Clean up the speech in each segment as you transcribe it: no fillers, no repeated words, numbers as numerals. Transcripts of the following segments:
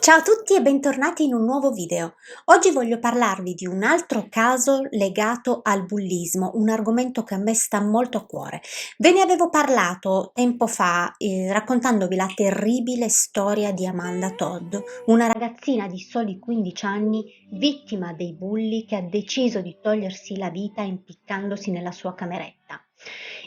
Ciao a tutti e bentornati in un nuovo video. Oggi voglio parlarvi di un altro caso legato al bullismo, un argomento che a me sta molto a cuore. Ve ne avevo parlato tempo fa, raccontandovi la terribile storia di Amanda Todd, una ragazzina di soli 15 anni vittima dei bulli che ha deciso di togliersi la vita impiccandosi nella sua cameretta.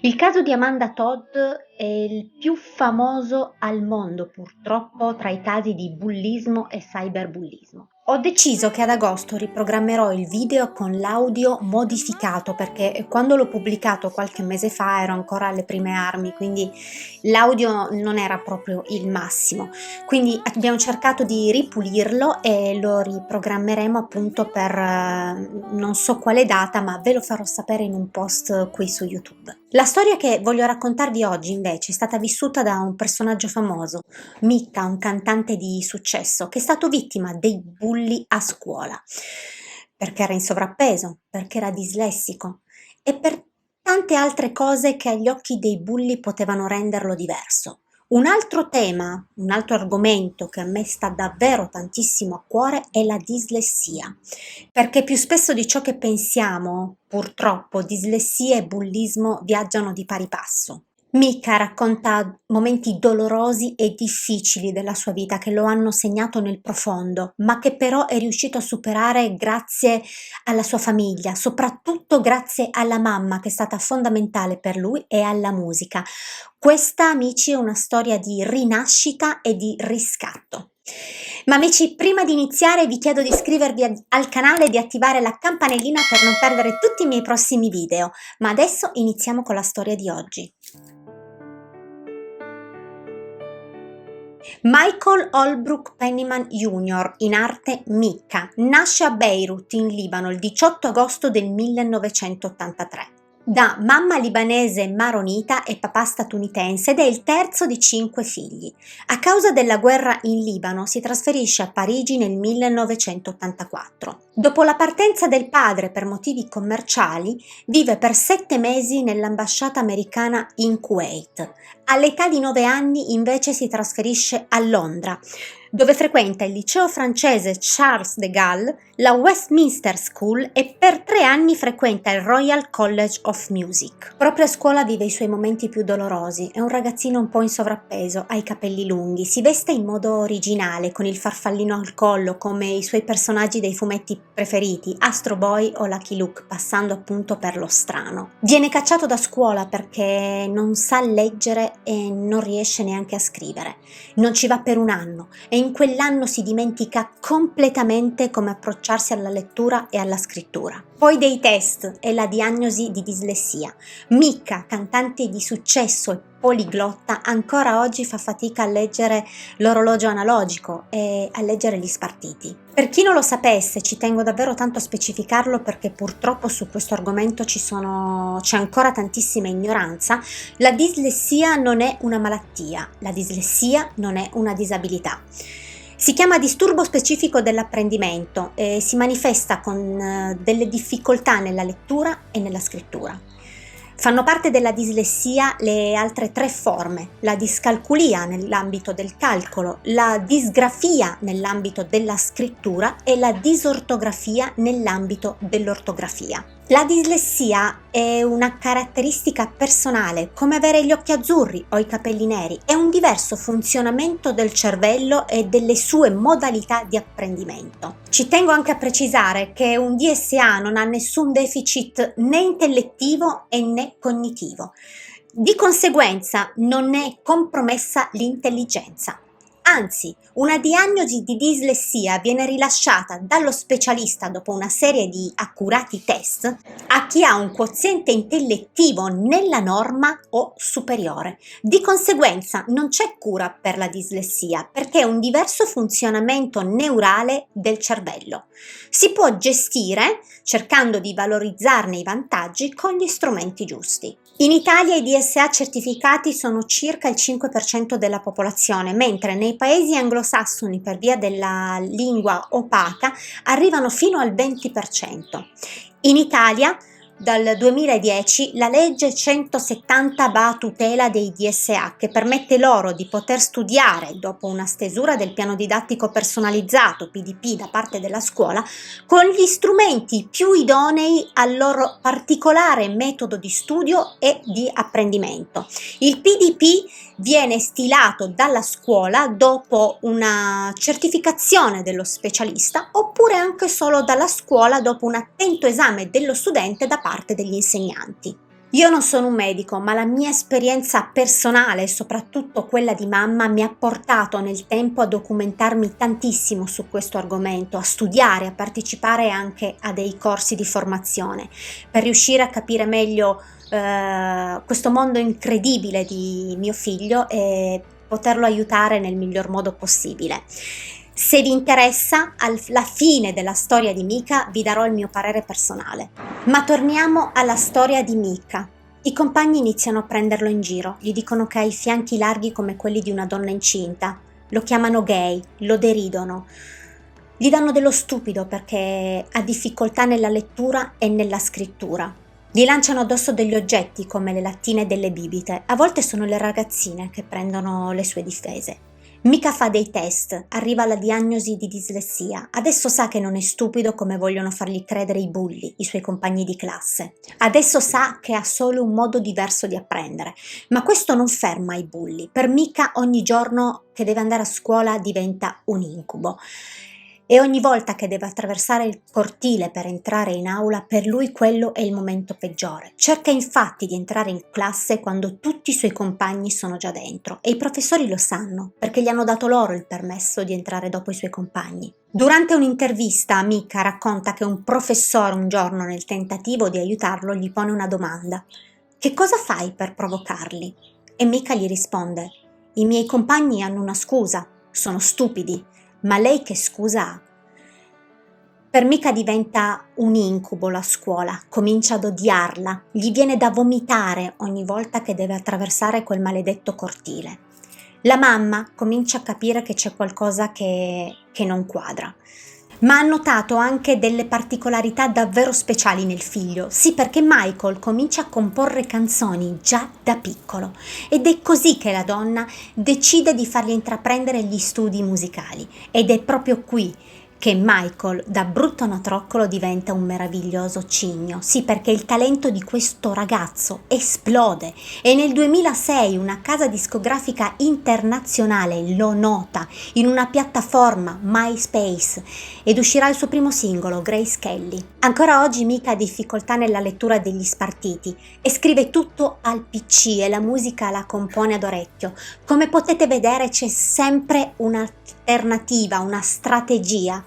Il caso di Amanda Todd è il più famoso al mondo, purtroppo, tra i casi di bullismo e cyberbullismo. Ho deciso che ad agosto riprogrammerò il video con l'audio modificato perché quando l'ho pubblicato qualche mese fa ero ancora alle prime armi, quindi l'audio non era proprio il massimo. Quindi abbiamo cercato di ripulirlo e lo riprogrammeremo appunto per non so quale data, ma ve lo farò sapere in un post qui su YouTube. La storia che voglio raccontarvi oggi invece è stata vissuta da un personaggio famoso, Mika, un cantante di successo che è stato vittima dei bulli a scuola, perché era in sovrappeso, perché era dislessico e per tante altre cose che agli occhi dei bulli potevano renderlo diverso. Un altro tema, un altro argomento che a me sta davvero tantissimo a cuore è la dislessia, perché più spesso di ciò che pensiamo, purtroppo, dislessia e bullismo viaggiano di pari passo. Mika racconta momenti dolorosi e difficili della sua vita che lo hanno segnato nel profondo, ma che però è riuscito a superare grazie alla sua famiglia, soprattutto grazie alla mamma che è stata fondamentale per lui e alla musica. Questa, amici, è una storia di rinascita e di riscatto. Ma amici, prima di iniziare vi chiedo di iscrivervi al canale e di attivare la campanellina per non perdere tutti i miei prossimi video. Ma adesso iniziamo con la storia di oggi. Michael Holbrook Penniman Jr., in arte Mika, nasce a Beirut, in Libano, il 18 agosto del 1983. Da mamma libanese maronita e papà statunitense ed è il terzo di 5 figli. A causa della guerra in Libano si trasferisce a Parigi nel 1984. Dopo la partenza del padre per motivi commerciali, vive per 7 mesi nell'ambasciata americana in Kuwait. All'età di 9 anni invece si trasferisce a Londra, dove frequenta il liceo francese Charles de Gaulle, la Westminster School e per 3 anni frequenta il Royal College of Music. Proprio a scuola vive i suoi momenti più dolorosi. È un ragazzino un po' in sovrappeso, ha i capelli lunghi, si veste in modo originale, con il farfallino al collo, come i suoi personaggi dei fumetti preferiti, Astro Boy o Lucky Luke, passando appunto per lo strano. Viene cacciato da scuola perché non sa leggere e non riesce neanche a scrivere. Non ci va per un anno e in quell'anno si dimentica completamente come approcciarsi alla lettura e alla scrittura. Poi dei test e la diagnosi di dislessia. Mika, cantante di successo e poliglotta, ancora oggi fa fatica a leggere l'orologio analogico e a leggere gli spartiti. Per chi non lo sapesse, ci tengo davvero tanto a specificarlo perché purtroppo su questo argomento c'è ancora tantissima ignoranza. La dislessia non è una malattia, la dislessia non è una disabilità. Si chiama disturbo specifico dell'apprendimento e si manifesta con delle difficoltà nella lettura e nella scrittura. Fanno parte della dislessia le altre 3 forme: la discalculia nell'ambito del calcolo, la disgrafia nell'ambito della scrittura e la disortografia nell'ambito dell'ortografia. La dislessia è una caratteristica personale, come avere gli occhi azzurri o i capelli neri, è un diverso funzionamento del cervello e delle sue modalità di apprendimento. Ci tengo anche a precisare che un DSA non ha nessun deficit né intellettivo e né cognitivo. Di conseguenza non è compromessa l'intelligenza. Anzi, una diagnosi di dislessia viene rilasciata dallo specialista dopo una serie di accurati test a chi ha un quoziente intellettivo nella norma o superiore. Di conseguenza non c'è cura per la dislessia perché è un diverso funzionamento neurale del cervello. Si può gestire cercando di valorizzarne i vantaggi con gli strumenti giusti. In Italia i DSA certificati sono circa il 5% della popolazione, mentre nei paesi anglosassoni, per via della lingua opaca, arrivano fino al 20%. In Italia dal 2010 la legge 170 va a tutela dei DSA, che permette loro di poter studiare dopo una stesura del piano didattico personalizzato PDP da parte della scuola con gli strumenti più idonei al loro particolare metodo di studio e di apprendimento. Il PDP viene stilato dalla scuola dopo una certificazione dello specialista oppure anche solo dalla scuola dopo un attento esame dello studente da parte degli insegnanti. Io non sono un medico, ma la mia esperienza personale e soprattutto quella di mamma mi ha portato nel tempo a documentarmi tantissimo su questo argomento, a studiare, a partecipare anche a dei corsi di formazione per riuscire a capire meglio questo mondo incredibile di mio figlio e poterlo aiutare nel miglior modo possibile. Se vi interessa, alla fine della storia di Mika vi darò il mio parere personale. Ma torniamo alla storia di Mika. I compagni iniziano a prenderlo in giro, gli dicono che ha i fianchi larghi come quelli di una donna incinta, lo chiamano gay, lo deridono, gli danno dello stupido perché ha difficoltà nella lettura e nella scrittura. Gli lanciano addosso degli oggetti come le lattine delle bibite, a volte sono le ragazzine che prendono le sue difese. Mika fa dei test, arriva alla diagnosi di dislessia, adesso sa che non è stupido come vogliono fargli credere i bulli, i suoi compagni di classe. Adesso sa che ha solo un modo diverso di apprendere, ma questo non ferma i bulli. Per Mika ogni giorno che deve andare a scuola diventa un incubo. E ogni volta che deve attraversare il cortile per entrare in aula, per lui quello è il momento peggiore. Cerca infatti di entrare in classe quando tutti i suoi compagni sono già dentro e i professori lo sanno perché gli hanno dato loro il permesso di entrare dopo i suoi compagni. Durante un'intervista Mika racconta che un professore un giorno, nel tentativo di aiutarlo, gli pone una domanda: «Che cosa fai per provocarli?» E Mika gli risponde: «I miei compagni hanno una scusa, sono stupidi. Ma lei che scusa ha?» Per Mika diventa un incubo la scuola, comincia ad odiarla, gli viene da vomitare ogni volta che deve attraversare quel maledetto cortile. La mamma comincia a capire che c'è qualcosa che non quadra, ma ha notato anche delle particolarità davvero speciali nel figlio. Sì, perché Michael comincia a comporre canzoni già da piccolo ed è così che la donna decide di fargli intraprendere gli studi musicali ed è proprio qui che Michael, da brutto natroccolo, diventa un meraviglioso cigno. Sì, perché il talento di questo ragazzo esplode e nel 2006 una casa discografica internazionale lo nota in una piattaforma, MySpace, ed uscirà il suo primo singolo, Grace Kelly. Ancora oggi Mika ha difficoltà nella lettura degli spartiti e scrive tutto al PC e la musica la compone ad orecchio. Come potete vedere c'è sempre un'alternativa, una strategia,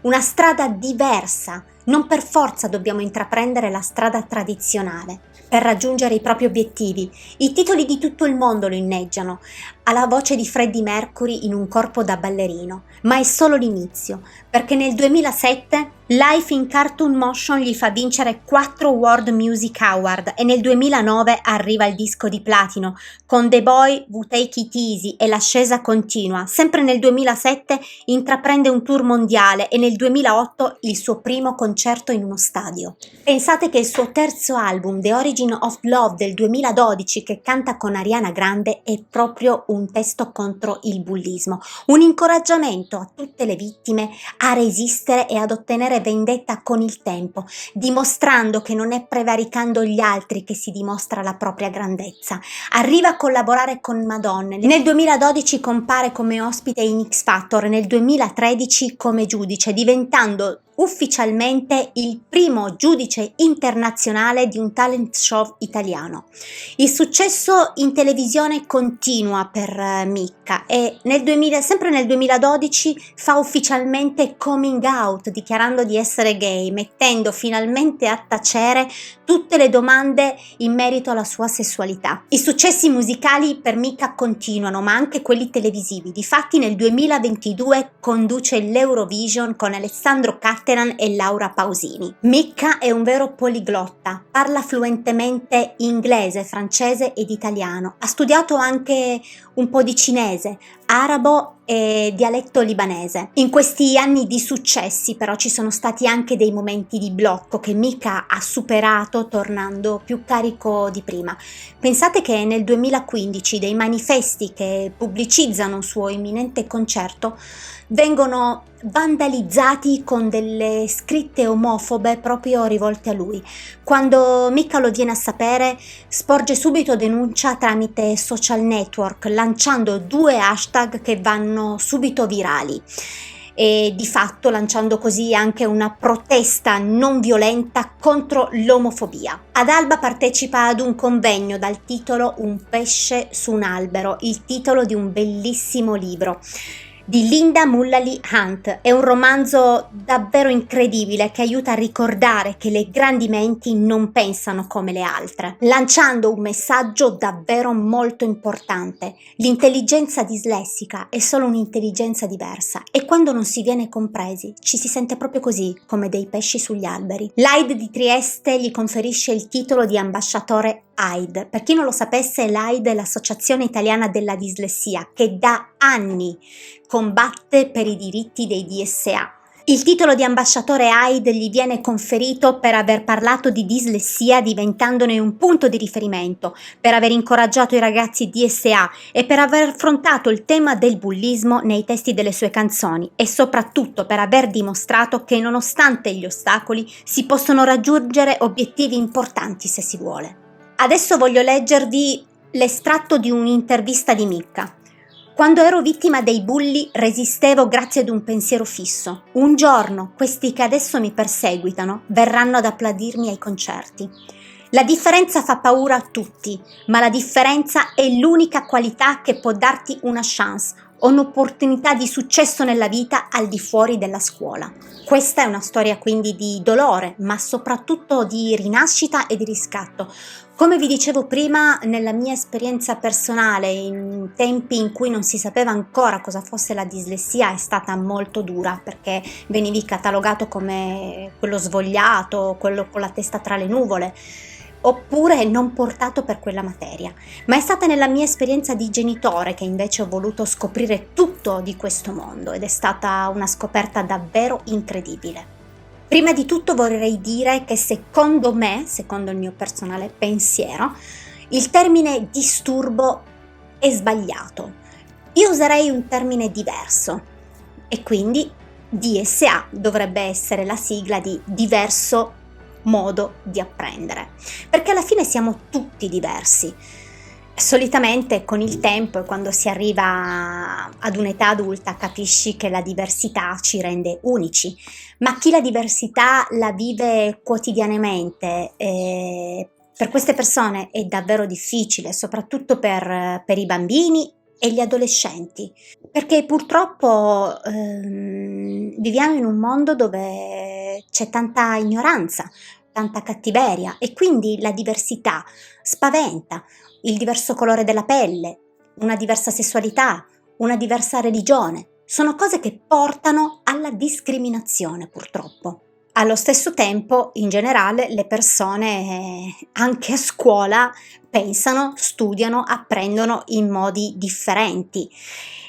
una strada diversa. Non per forza dobbiamo intraprendere la strada tradizionale per raggiungere i propri obiettivi. I titoli di tutto il mondo lo inneggiano, ha la voce di Freddie Mercury in un corpo da ballerino, ma è solo l'inizio, perché nel 2007 Life in Cartoon Motion gli fa vincere 4 World Music Award e nel 2009 arriva il disco di platino con The Boy Who Take It Easy e l'ascesa continua. Sempre nel 2007 intraprende un tour mondiale e nel 2008 il suo primo concerto in uno stadio. Pensate che il suo terzo album, The Origin of Love del 2012, che canta con Ariana Grande, è proprio un testo contro il bullismo, un incoraggiamento a tutte le vittime a resistere e ad ottenere vendetta con il tempo, dimostrando che non è prevaricando gli altri che si dimostra la propria grandezza. Arriva a collaborare con Madonna, nel 2012 compare come ospite in X Factor, nel 2013 come giudice, diventando ufficialmente il primo giudice internazionale di un talent show italiano. Il successo in televisione continua per Mika e sempre nel 2012 fa ufficialmente coming out, dichiarando di essere gay, mettendo finalmente a tacere tutte le domande in merito alla sua sessualità. I successi musicali per Mika continuano, ma anche quelli televisivi. Difatti nel 2022 conduce l'Eurovision con Alessandro Cattelan e Laura Pausini. Mika è un vero poliglotta, parla fluentemente inglese, francese ed italiano. Ha studiato anche un po' di cinese, arabo e dialetto libanese. In questi anni di successi però ci sono stati anche dei momenti di blocco che Mika ha superato tornando più carico di prima. Pensate che nel 2015 dei manifesti che pubblicizzano un suo imminente concerto vengono vandalizzati con delle scritte omofobe proprio rivolte a lui. Quando Mika lo viene a sapere, sporge subito denuncia tramite social network, lanciando 2 hashtag che vanno subito virali e di fatto lanciando così anche una protesta non violenta contro l'omofobia. Ad Alba partecipa ad un convegno dal titolo Un pesce su un albero, il titolo di un bellissimo libro di Linda Mullally Hunt. È un romanzo davvero incredibile che aiuta a ricordare che le grandi menti non pensano come le altre, lanciando un messaggio davvero molto importante. L'intelligenza dislessica è solo un'intelligenza diversa e quando non si viene compresi ci si sente proprio così, come dei pesci sugli alberi. L'AID di Trieste gli conferisce il titolo di ambasciatore AID. Per chi non lo sapesse, l'AID è l'Associazione Italiana della Dislessia che da anni combatte per i diritti dei DSA. Il titolo di ambasciatore AID gli viene conferito per aver parlato di dislessia diventandone un punto di riferimento, per aver incoraggiato i ragazzi DSA e per aver affrontato il tema del bullismo nei testi delle sue canzoni e soprattutto per aver dimostrato che nonostante gli ostacoli si possono raggiungere obiettivi importanti se si vuole. Adesso voglio leggervi l'estratto di un'intervista di Mika. Quando ero vittima dei bulli resistevo grazie ad un pensiero fisso. Un giorno questi che adesso mi perseguitano verranno ad applaudirmi ai concerti. La differenza fa paura a tutti, ma la differenza è l'unica qualità che può darti una chance, un'opportunità di successo nella vita al di fuori della scuola. Questa è una storia quindi di dolore, ma soprattutto di rinascita e di riscatto. Come vi dicevo prima, nella mia esperienza personale, in tempi in cui non si sapeva ancora cosa fosse la dislessia, è stata molto dura perché venivi catalogato come quello svogliato, quello con la testa tra le nuvole, oppure non portato per quella materia. Ma è stata nella mia esperienza di genitore che invece ho voluto scoprire tutto di questo mondo ed è stata una scoperta davvero incredibile. Prima di tutto vorrei dire che secondo me, secondo il mio personale pensiero, il termine disturbo è sbagliato. Io userei un termine diverso e quindi DSA dovrebbe essere la sigla di diverso modo di apprendere, perché alla fine siamo tutti diversi. Solitamente con il tempo e quando si arriva ad un'età adulta capisci che la diversità ci rende unici, ma chi la diversità la vive quotidianamente, per queste persone è davvero difficile, soprattutto per i bambini e gli adolescenti, perché purtroppo viviamo in un mondo dove c'è tanta ignoranza, tanta cattiveria e quindi la diversità spaventa. Il diverso colore della pelle, una diversa sessualità, una diversa religione, sono cose che portano alla discriminazione purtroppo. Allo stesso tempo, in generale, le persone anche a scuola pensano, studiano, apprendono in modi differenti.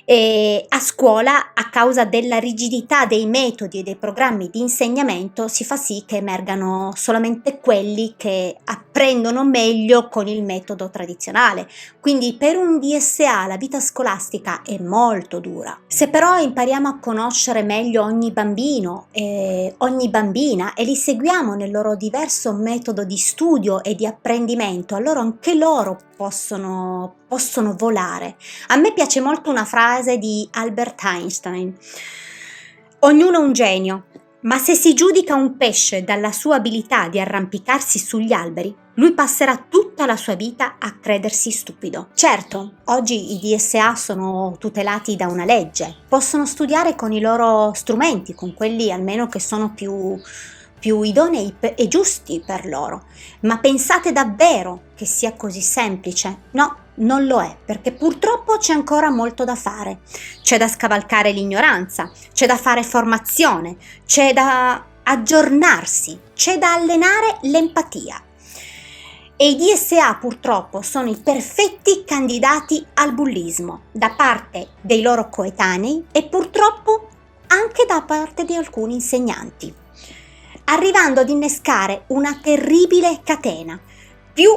E a scuola, a causa della rigidità dei metodi e dei programmi di insegnamento, si fa sì che emergano solamente quelli che apprendono meglio con il metodo tradizionale. Quindi per un DSA la vita scolastica è molto dura. Se però impariamo a conoscere meglio ogni bambino e ogni bambina e li seguiamo nel loro diverso metodo di studio e di apprendimento, allora anche loro possono volare. A me piace molto una frase di Albert Einstein: ognuno è un genio, ma se si giudica un pesce dalla sua abilità di arrampicarsi sugli alberi, lui passerà tutta la sua vita a credersi stupido. Certo, oggi i DSA sono tutelati da una legge, possono studiare con i loro strumenti, con quelli almeno che sono più idonei e giusti per loro. Ma pensate davvero che sia così semplice? No, non lo è, perché purtroppo c'è ancora molto da fare. C'è da scavalcare l'ignoranza, c'è da fare formazione, c'è da aggiornarsi, c'è da allenare l'empatia. E i DSA purtroppo sono i perfetti candidati al bullismo da parte dei loro coetanei e purtroppo anche da parte di alcuni insegnanti, arrivando ad innescare una terribile catena. Più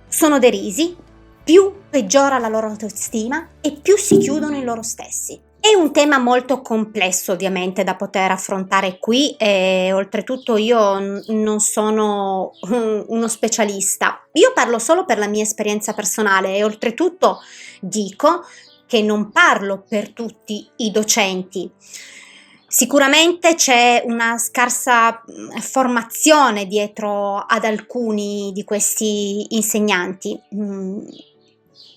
sono derisi, più peggiora la loro autostima e più si chiudono in loro stessi. È un tema molto complesso ovviamente da poter affrontare qui e oltretutto io non sono uno specialista. Io parlo solo per la mia esperienza personale e oltretutto dico che non parlo per tutti i docenti. Sicuramente c'è una scarsa formazione dietro ad alcuni di questi insegnanti.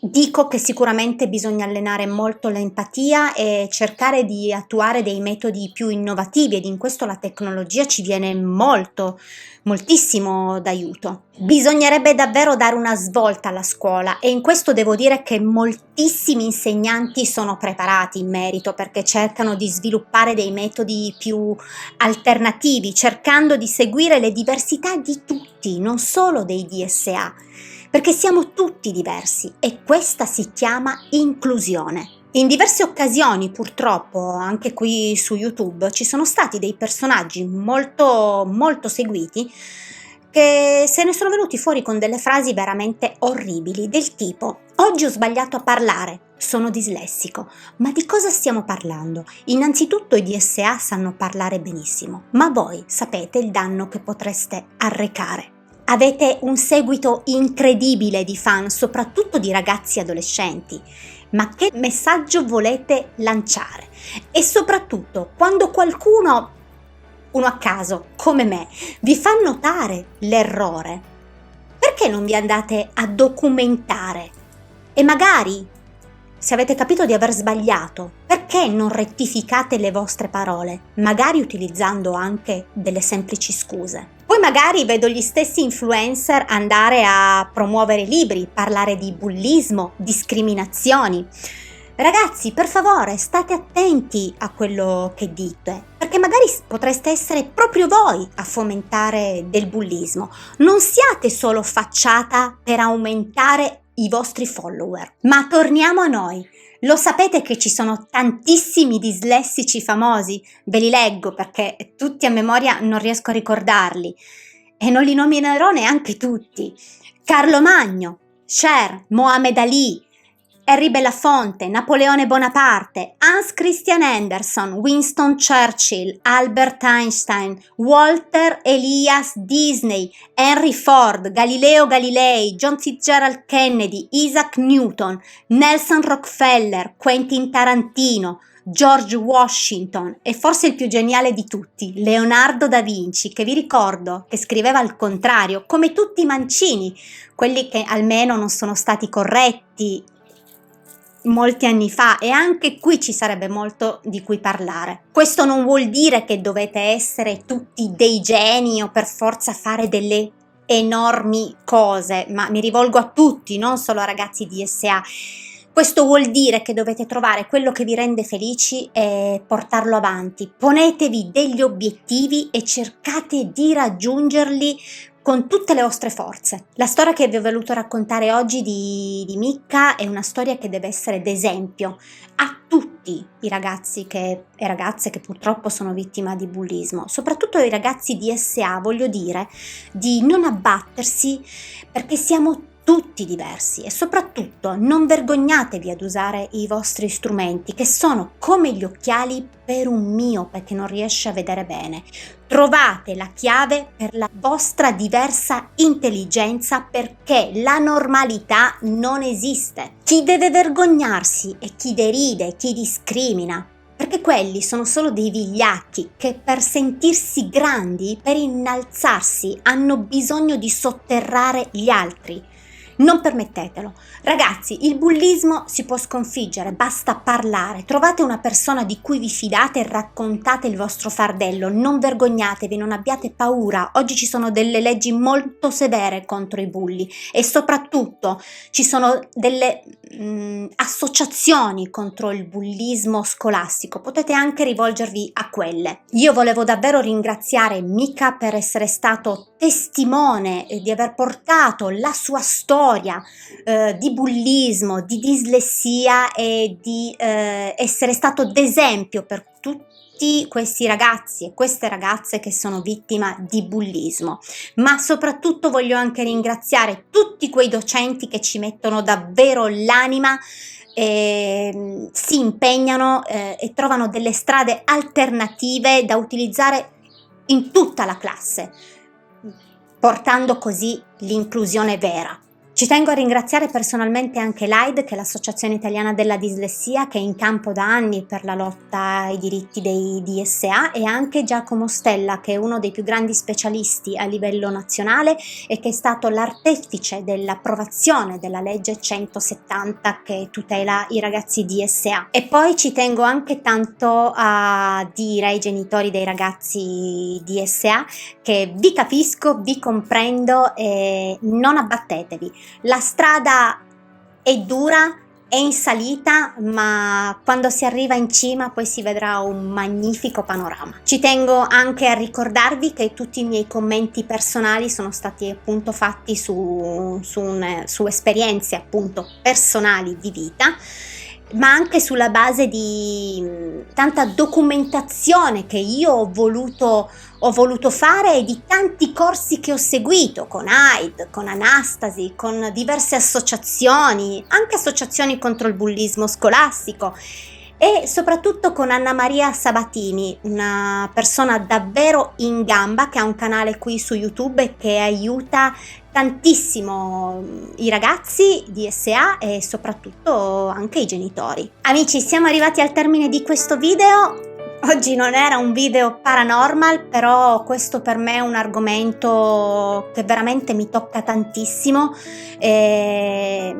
Dico che sicuramente bisogna allenare molto l'empatia e cercare di attuare dei metodi più innovativi ed in questo la tecnologia ci viene moltissimo d'aiuto. Bisognerebbe davvero dare una svolta alla scuola e in questo devo dire che moltissimi insegnanti sono preparati in merito perché cercano di sviluppare dei metodi più alternativi, cercando di seguire le diversità di tutti, non solo dei DSA. Perché siamo tutti diversi e questa si chiama inclusione. In diverse occasioni, purtroppo, anche qui su YouTube, ci sono stati dei personaggi molto seguiti che se ne sono venuti fuori con delle frasi veramente orribili, del tipo: oggi ho sbagliato a parlare, sono dislessico. Ma di cosa stiamo parlando? Innanzitutto i DSA sanno parlare benissimo, ma voi sapete il danno che potreste arrecare. Avete un seguito incredibile di fan, soprattutto di ragazzi e adolescenti. Ma che messaggio volete lanciare? E soprattutto, quando qualcuno, uno a caso, come me, vi fa notare l'errore, perché non vi andate a documentare? E magari, se avete capito di aver sbagliato, perché non rettificate le vostre parole, magari utilizzando anche delle semplici scuse? Poi magari vedo gli stessi influencer andare a promuovere libri, parlare di bullismo, discriminazioni. Ragazzi, per favore, state attenti a quello che dite, perché magari potreste essere proprio voi a fomentare del bullismo. Non siate solo facciata per aumentare i vostri follower. Ma torniamo a noi. Lo sapete che ci sono tantissimi dislessici famosi? Ve li leggo perché tutti a memoria non riesco a ricordarli e non li nominerò neanche tutti. Carlo Magno, Cher, Mohamed Ali, Henri Belafonte, Napoleone Bonaparte, Hans Christian Andersen, Winston Churchill, Albert Einstein, Walter Elias Disney, Henry Ford, Galileo Galilei, John Fitzgerald Kennedy, Isaac Newton, Nelson Rockefeller, Quentin Tarantino, George Washington e forse il più geniale di tutti, Leonardo da Vinci, che vi ricordo che scriveva al contrario, come tutti i mancini, quelli che almeno non sono stati corretti molti anni fa, e anche qui ci sarebbe molto di cui parlare. Questo non vuol dire che dovete essere tutti dei geni o per forza fare delle enormi cose, ma mi rivolgo a tutti, non solo a ragazzi di DSA. Questo vuol dire che dovete trovare quello che vi rende felici e portarlo avanti. Ponetevi degli obiettivi e cercate di raggiungerli con tutte le vostre forze. La storia che vi ho voluto raccontare oggi di Micca è una storia che deve essere d'esempio a tutti i ragazzi e ragazze che purtroppo sono vittima di bullismo, soprattutto ai ragazzi di DSA. Voglio dire di non abbattersi perché siamo tutti diversi e soprattutto non vergognatevi ad usare i vostri strumenti che sono come gli occhiali per un miope che non riesce a vedere bene. Trovate la chiave per la vostra diversa intelligenza perché la normalità non esiste. Chi deve vergognarsi è chi deride, chi discrimina. Perché quelli sono solo dei vigliacchi che per sentirsi grandi, per innalzarsi, hanno bisogno di sotterrare gli altri. Non permettetelo. Ragazzi, il bullismo si può sconfiggere, basta parlare. Trovate una persona di cui vi fidate e raccontate il vostro fardello. Non vergognatevi, non abbiate paura. Oggi ci sono delle leggi molto severe contro i bulli e soprattutto ci sono delle associazioni contro il bullismo scolastico. Potete anche rivolgervi a quelle. Io volevo davvero ringraziare Mika per essere stato testimone di aver portato la sua storia di bullismo, di dislessia e di essere stato d'esempio per tutti questi ragazzi e queste ragazze che sono vittima di bullismo. Ma soprattutto voglio anche ringraziare tutti quei docenti che ci mettono davvero l'anima, si impegnano e trovano delle strade alternative da utilizzare in tutta la classe, portando così l'inclusione vera. Ci tengo a ringraziare personalmente anche l'AID, che è l'Associazione Italiana della Dislessia, che è in campo da anni per la lotta ai diritti dei DSA, e anche Giacomo Stella, che è uno dei più grandi specialisti a livello nazionale e che è stato l'artefice dell'approvazione della legge 170 che tutela i ragazzi DSA. E poi ci tengo anche tanto a dire ai genitori dei ragazzi DSA che vi capisco, vi comprendo e non abbattetevi. La strada è dura, è in salita, ma quando si arriva in cima poi si vedrà un magnifico panorama. Ci tengo anche a ricordarvi che tutti i miei commenti personali sono stati appunto fatti su esperienze appunto personali di vita, ma anche sulla base di tanta documentazione che io ho voluto fare e di tanti corsi che ho seguito con AID, con Anastasi, con diverse associazioni, anche associazioni contro il bullismo scolastico, e soprattutto con Anna Maria Sabatini, una persona davvero in gamba che ha un canale qui su YouTube e che aiuta tantissimo i ragazzi di DSA e soprattutto anche i genitori. Amici, siamo arrivati al termine di questo video. Oggi non era un video paranormal, però questo per me è un argomento che veramente mi tocca tantissimo e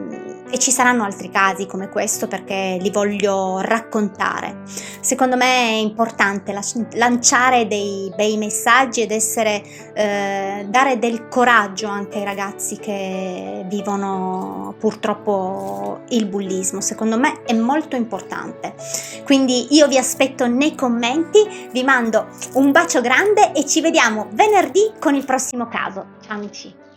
ci saranno altri casi come questo perché li voglio raccontare. Secondo me è importante lanciare dei bei messaggi ed dare del coraggio anche ai ragazzi che vivono purtroppo il bullismo. Secondo me è molto importante. Quindi io vi aspetto nei commenti, vi mando un bacio grande e ci vediamo venerdì con il prossimo caso. Ciao amici!